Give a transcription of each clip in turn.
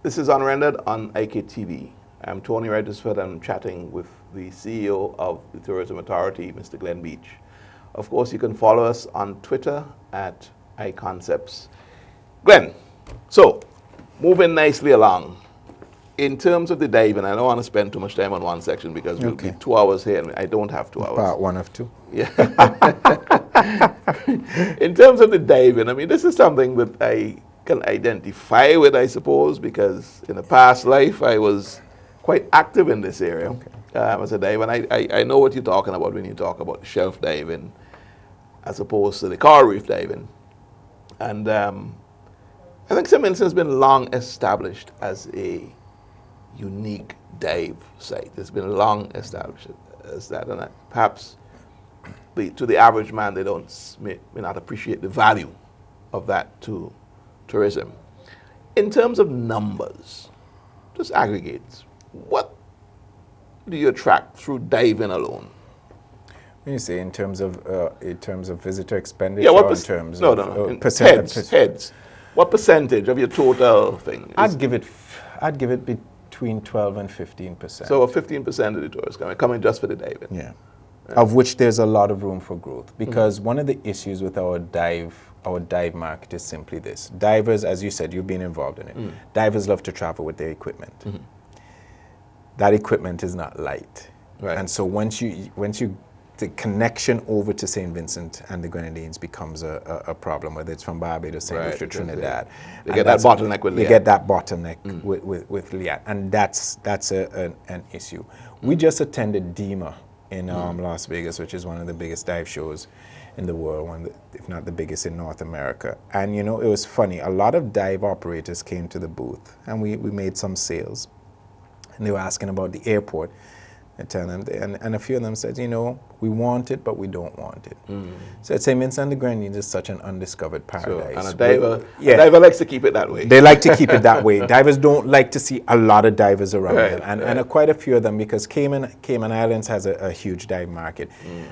This is Unrendered on IKTV. I'm Tony Regisford. I'm chatting with the CEO of the Tourism Authority, Mr. Glen Beache. Of course, you can follow us on Twitter at iConcepts. Glen, so moving nicely along. In terms of the diving, I don't want to spend too much time on one section because we'll be 2 hours here, and I don't have 2 hours. Part one of two. Yeah. In terms of the diving, I mean, this is something that I can identify with, I suppose, because in a past life I was quite active in this area as a diver, and I know what you're talking about when you talk about shelf diving as opposed to the coral reef diving. And I think St. Vincent has been long established as a unique dive site. It's been long established as that, and perhaps to the average man, they may not appreciate the value of that to tourism. In terms of numbers, just aggregates, what do you attract through diving alone? When you say in terms of visitor expenditure, Yeah, or in terms no, of heads. What percentage of your total thing? I'd give it between 12 and 15%. So 15% of the tourists coming just for the diving. Yeah. Right. Of which there's a lot of room for growth, because one of the issues with our dive market is simply this. Divers, as you said, you've been involved in it. Divers love to travel with their equipment. That equipment is not light. Right. And so once the connection over to St. Vincent and the Grenadines becomes a problem, whether it's from Barbados, St. Lucia, Trinidad. They get that bottleneck with Liat. They get that bottleneck with Liat, and that's an issue. We just attended DEMA in Las Vegas, which is one of the biggest dive shows in the world, if not the biggest in North America. And you know, it was funny. A lot of dive operators came to the booth, and we made some sales. And they were asking about the airport. I tell them, and a few of them said, you know, we want it, but we don't want it. So I'd say Vincent and the Grenadines is such an undiscovered paradise. So, and a diver likes to keep it that way. They like to keep it that way. Divers don't like to see a lot of divers around them. And quite a few of them, because Cayman Islands has a huge dive market.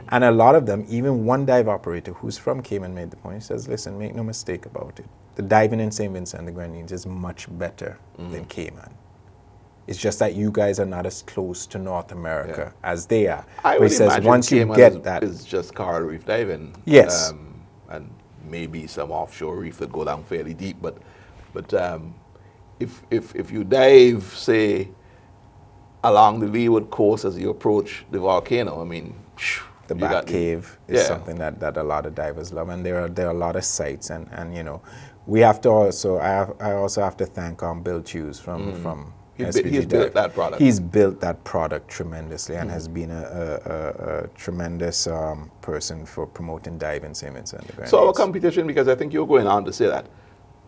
And a lot of them, even one dive operator who's from Cayman made the point, he says, listen, make no mistake about it. The diving in St. Vincent and the Grenadines is much better than Cayman. It's just that you guys are not as close to North America as they are. I would imagine once you get that, it's just coral reef diving. Yes. And maybe some offshore reef that go down fairly deep. But if you dive, say, along the leeward coast as you approach the volcano, I mean, the Bat Cave is something that a lot of divers love, and there are a lot of sites, and you know, we have to also I also have to thank Bill Hughes from SVG. He's built that product. He's built that product tremendously, and has been a tremendous person for promoting diving in St. Vincent and the Grenadines. So our competition, because I think you're going on to say that,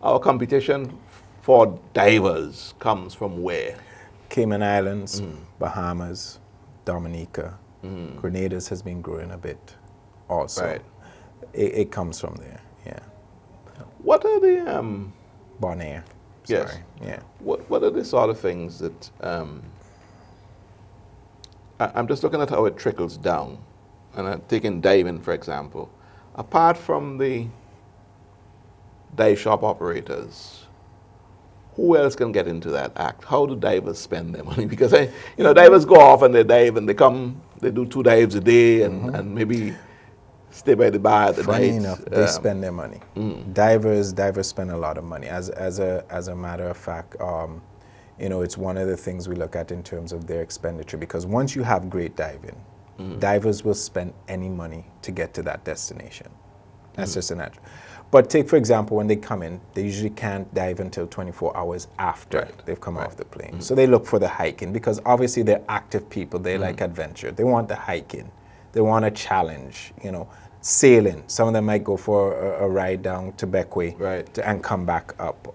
our competition for divers comes from where? Cayman Islands, Bahamas, Dominica. Grenada has been growing a bit also. Right. It comes from there, yeah. What are the... Bonaire. Yes. Sorry. Yeah. What are the sort of things that I'm just looking at how it trickles down, and I'm taking diving for example. Apart from the dive shop operators, who else can get into that act? How do divers spend their money? Because divers go off and they dive and they do 2 dives a day and maybe stay by the bar at the night. Funny enough, they spend their money. Divers spend a lot of money. As a matter of fact, you know, it's one of the things we look at in terms of their expenditure, because once you have great diving, divers will spend any money to get to that destination. That's just a natural. But take, for example, when they come in, they usually can't dive until 24 hours after they've come off the plane. So they look for the hiking, because obviously they're active people. They like adventure. They want the hiking. They want a challenge, you know. Sailing. Some of them might go for a ride down to Beache and come back up.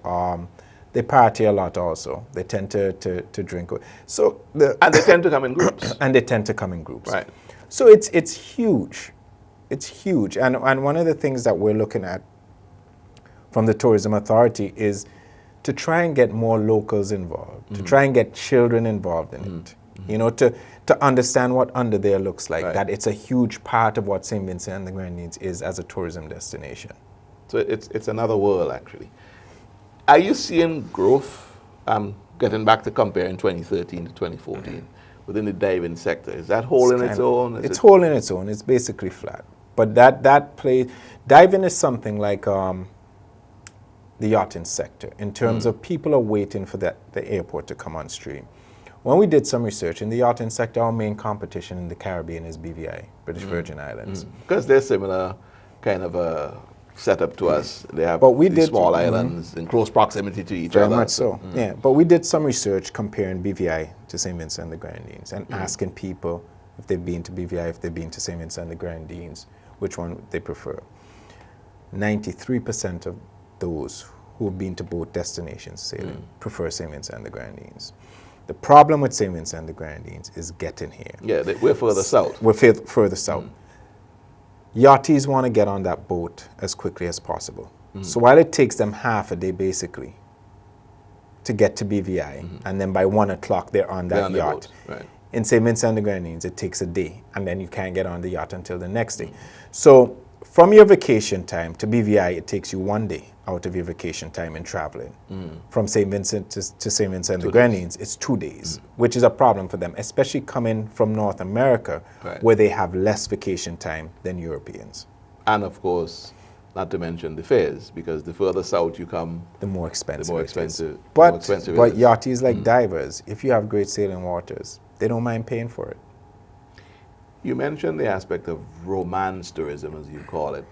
They party a lot also. They tend to drink. And they tend to come in groups. And they tend to come in groups. Right. So it's huge. It's huge. And one of the things that we're looking at from the Tourism Authority is to try and get more locals involved, to try and get children involved in it. You know, to understand what under there looks like, that it's a huge part of what St. Vincent and the Grenadines is as a tourism destination. So it's another world, actually. Are you seeing growth getting back to comparing 2013 to 2014 within the diving sector, is that holding its own? It's holding its own. It's basically flat. But diving is something like the yachting sector in terms of people are waiting for the airport to come on stream. When we did some research in the yachting sector, our main competition in the Caribbean is BVI, British Virgin Islands. Because they're similar kind of a setup to us. They have small islands in close proximity to each other. Very much so, yeah. But we did some research comparing BVI to St. Vincent and the Grenadines and asking people if they've been to BVI, if they've been to St. Vincent and the Grenadines, which one they prefer. 93% of those who have been to both destinations sailing prefer St. Vincent and the Grenadines. The problem with St. Vincent and the Grenadines is getting here. Yeah, we're further south. We're further south. Yachties want to get on that boat as quickly as possible. So while it takes them half a day basically to get to BVI, and then by 1 o'clock they're on that yacht. Right. In St. Vincent and the Grenadines, it takes a day, and then you can't get on the yacht until the next day. So from your vacation time to BVI, it takes you 1 day out of your vacation time in traveling. From St. Vincent to St. Vincent and the Grenadines, it's 2 days, which is a problem for them, especially coming from North America, where they have less vacation time than Europeans. And of course, not to mention the fares, because the further south you come, the more expensive. But yachties like divers, if you have great sailing waters, they don't mind paying for it. You mentioned the aspect of romance tourism, as you call it,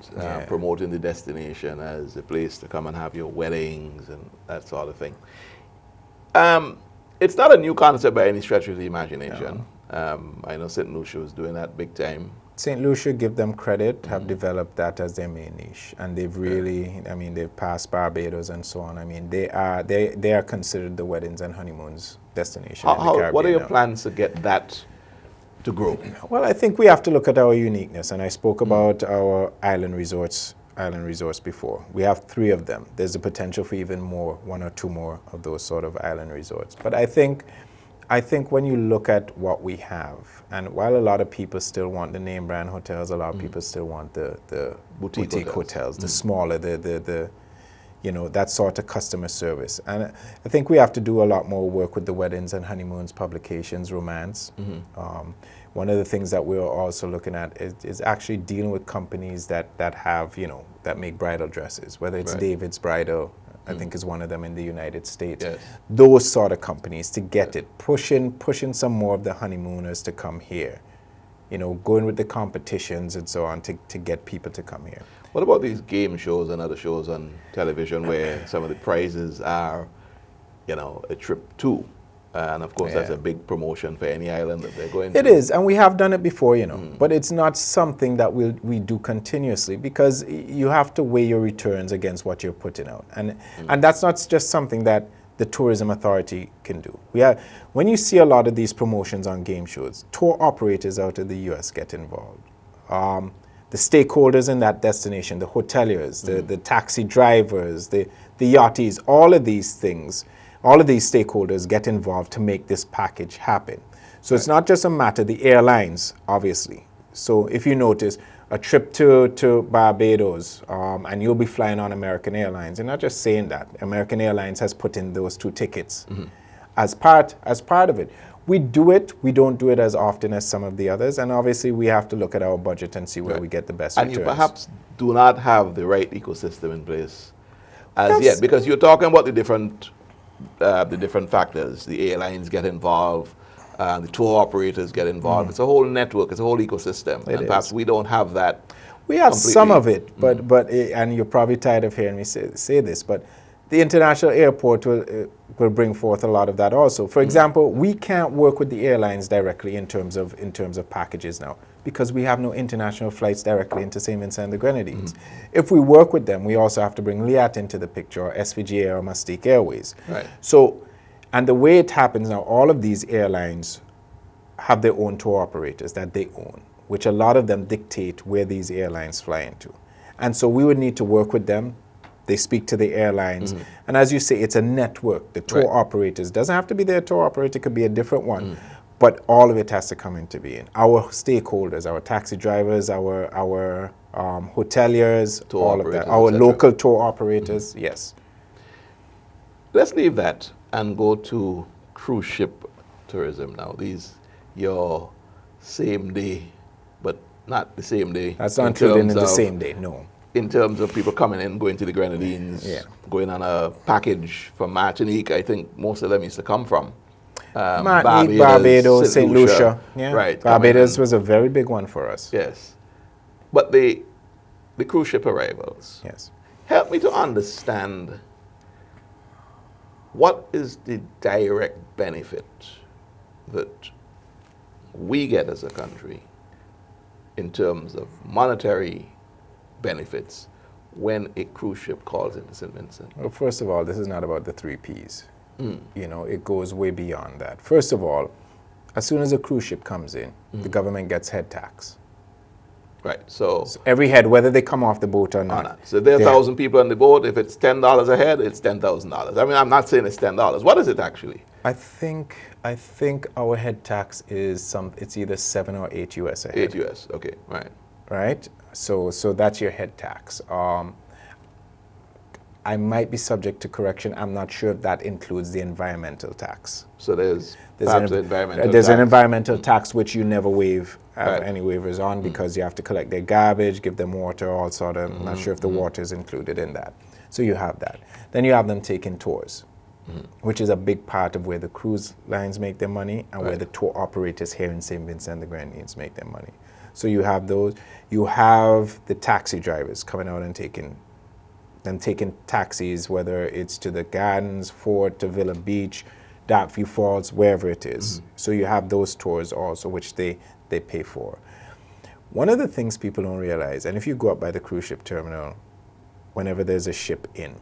promoting the destination as a place to come and have your weddings and that sort of thing. It's not a new concept by any stretch of the imagination. No. I know St. Lucia was doing that big time. St. Lucia, give them credit, have developed that as their main niche, and they've really, I mean, they've passed Barbados and so on. I mean, they are considered the weddings and honeymoons destination in the Caribbean. What are your plans to get that to grow? Well, I think we have to look at our uniqueness, and I spoke about our island resorts before. We have 3 of them. There's a potential for even more, 1 or 2 more of those sort of island resorts. But I think when you look at what we have, and while a lot of people still want the name brand hotels, a lot of people still want the boutique hotels, the smaller, the you know, that sort of customer service. And I think we have to do a lot more work with the weddings and honeymoons publications, romance. One of the things that we're also looking at is actually dealing with companies that have, you know, that make bridal dresses, whether it's David's Bridal, I think is one of them in the United States. Yes. Those sort of companies to get it, pushing some more of the honeymooners to come here. You know, going with the competitions and so on to get people to come here. What about these game shows and other shows on television where some of the prizes are, you know, a trip to? And of course, that's a big promotion for any island that they're going to. It is, and we have done it before, you know, but it's not something that we do continuously, because you have to weigh your returns against what you're putting out. And that's not just something that the tourism authority can do. When you see a lot of these promotions on game shows, tour operators out of the US get involved. The stakeholders in that destination, the hoteliers, the taxi drivers, the yachties, all of these things, all of these stakeholders get involved to make this package happen. So it's not just a matter, the airlines, obviously. So if you notice, a trip to Barbados, and you'll be flying on American Airlines, and not just saying that, American Airlines has put in those 2 tickets as part of it. We do it, we don't do it as often as some of the others, and obviously we have to look at our budget and see where we get the best returns. And you perhaps do not have the right ecosystem in place as yet, because you're talking about the different factors. The airlines get involved, the tour operators get involved. It's a whole network, it's a whole ecosystem, and perhaps we don't have that. We have some of it, but and you're probably tired of hearing me say this, but the international airport will bring forth a lot of that also. For example, we can't work with the airlines directly in terms of packages now, because we have no international flights directly into St. Vincent and the Grenadines. If we work with them, we also have to bring Liat into the picture, or SVG or Mustique Airways. Right. So, and the way it happens now, all of these airlines have their own tour operators that they own, which a lot of them dictate where these airlines fly into. And so we would need to work with them. They speak to the airlines. And as you say, it's a network. The tour operators, doesn't have to be their tour operator, it could be a different one. But all of it has to come into being. Our stakeholders, our taxi drivers, our hoteliers, all of that. Our local tour operators, yes. Let's leave that and go to cruise ship tourism now, your same day, but not the same day. That's not included in the same day, no. In terms of people coming in, going to the Grenadines, going on a package from Martinique, I think most of them used to come from. Martinique, Barbados, St. Lucia. Yeah. Right. Barbados was a very big one for us. Yes. But the cruise ship arrivals. Yes. Help me to understand what is the direct benefit that we get as a country in terms of monetary benefits when a cruise ship calls into St. Vincent? Well, first of all, this is not about the 3 Ps. You know, it goes way beyond that. First of all, as soon as a cruise ship comes in, the government gets head tax. Right. So every head, whether they come off the boat or not. So there are 1,000 people on the boat. If it's $10 a head, it's $10,000. I mean, I'm not saying it's $10. What is it actually? I think our head tax is it's either 7 or 8 US a head. 8 US. Okay. Right. Right. So that's your head tax. I might be subject to correction. I'm not sure if that includes the environmental tax. So there's an environmental tax. There's an environmental tax which you never waive any waivers on because you have to collect their garbage, give them water, all sort of. I'm not sure if the water is included in that. So you have that. Then you have them taking tours, which is a big part of where the cruise lines make their money and where the tour operators here in St. Vincent and the Grenadines make their money. So you have those. You have the taxi drivers coming out and taking taxis, whether it's to the gardens, Fort, to Villa Beach, Darkview Falls, wherever it is. So you have those tours also, which they pay for. One of the things people don't realize, and if you go up by the cruise ship terminal, whenever there's a ship in,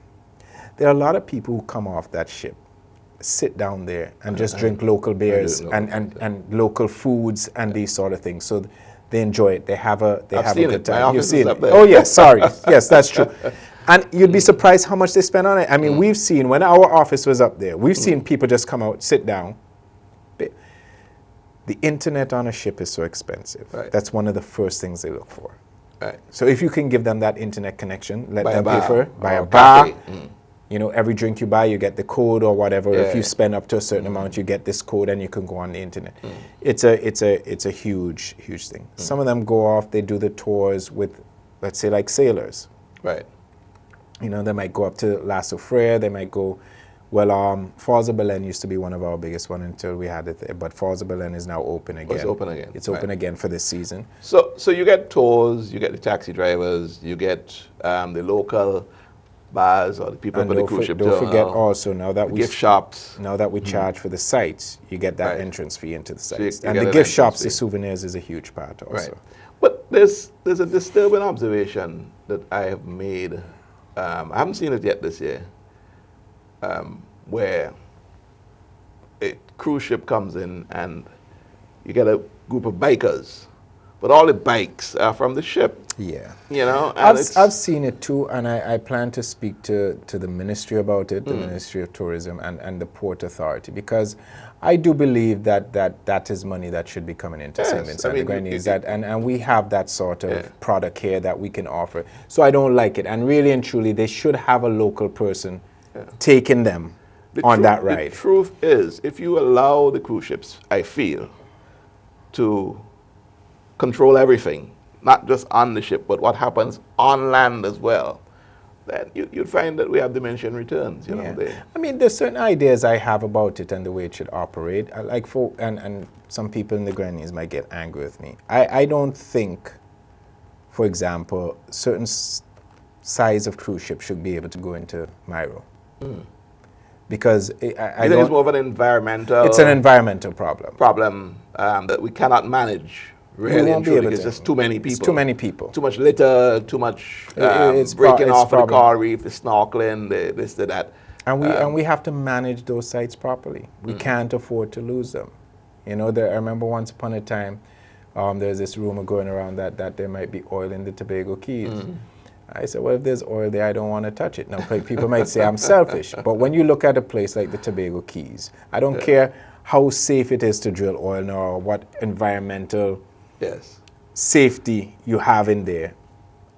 there are a lot of people who come off that ship, sit down there and just drink local beers and local foods and these sort of things. So they enjoy it. They have a good time. You've seen it. Oh yes, sorry. Yes, that's true. And you'd be surprised how much they spend on it. I mean, we've seen, when our office was up there, we've seen people just come out, sit down. The internet on a ship is so expensive. Right. That's one of the first things they look for. Right. So if you can give them that internet connection, let them pay for it, buy a bar. You know, every drink you buy, you get the code or whatever. If you spend up to a certain amount, you get this code and you can go on the internet. It's a huge thing. Some of them go off, they do the tours with, let's say, like sailors. Right. You know, they might go up to La Soufrière, they might go, Falls of Belen used to be one of our biggest ones until we had it there, but Falls of Belen is now open again. It's open again. It's open again for this season. So you get tours, you get the taxi drivers, you get the local bars or the people on the cruise ship terminal. Don't forget also now that gift shops. Now that we charge for the sites, you get that entrance fee into the sites. So and the gift shops, the souvenirs is a huge part also. Right. But there's a disturbing observation that I have made. I haven't seen it yet this year, where a cruise ship comes in and you get a group of bikers, but all the bikes are from the ship. Yeah. You know? I've seen it too, and I plan to speak to the ministry about it, the Ministry of Tourism and the Port Authority, because I do believe that is money that should be coming into St. Vincent and the Grenadines, and we have that sort of product here that we can offer. So I don't like it, and really and truly, they should have a local person taking them on that ride. The truth is, if you allow the cruise ships, I feel, to control everything, not just on the ship, but what happens on land as well, then you'd find that we have diminishing returns. You know, I mean, there's certain ideas I have about it and the way it should operate. And some people in the Grenadines might get angry with me. I don't think, for example, certain size of cruise ship should be able to go into Miro. Because I think it's more of an environmental. It's an environmental problem. That we cannot manage. Really and truly, it's just too many people. It's too many people. Too much litter, too much breaking off of the coral reef, the snorkeling, this, that. And we have to manage those sites properly. We can't afford to lose them. You know, I remember once upon a time, there's this rumor going around that there might be oil in the Tobago Keys. I said, well, if there's oil there, I don't want to touch it. Now, people might say I'm selfish, but when you look at a place like the Tobago Keys, I don't care how safe it is to drill oil nor what environmental safety you have in there.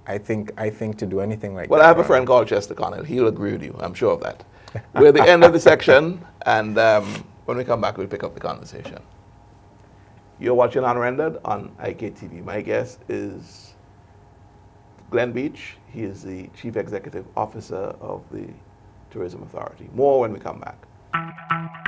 I think to do anything like Well, that. I have a Ron, friend called Chester Connell. He'll agree with you. I'm sure of that. We're at the end of the section, and when we come back, we'll pick up the conversation. You're watching Unrendered on IKTV. My guest is Glen Beache. He is the Chief Executive Officer of the Tourism Authority. More when we come back.